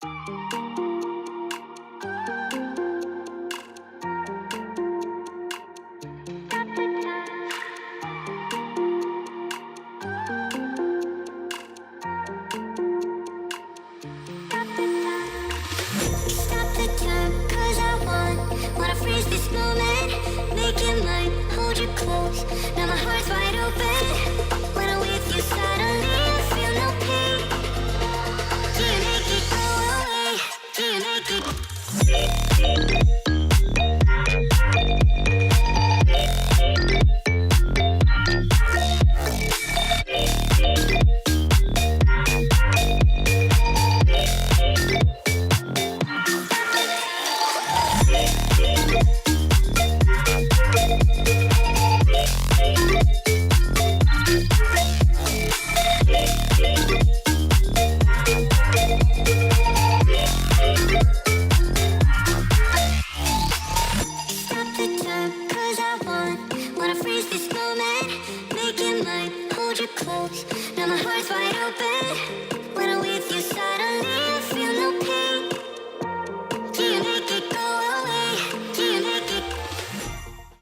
Stop the time, 'cause I wanna freeze this moment. Make it mine, hold you close. Now my heart's wide open. When I'm with you, suddenly I feel no pain. Do you make it go away? Do you make it? Stop the time, 'cause I wanna freeze this moment. Make it mine, hold you close. Now my heart's wide open.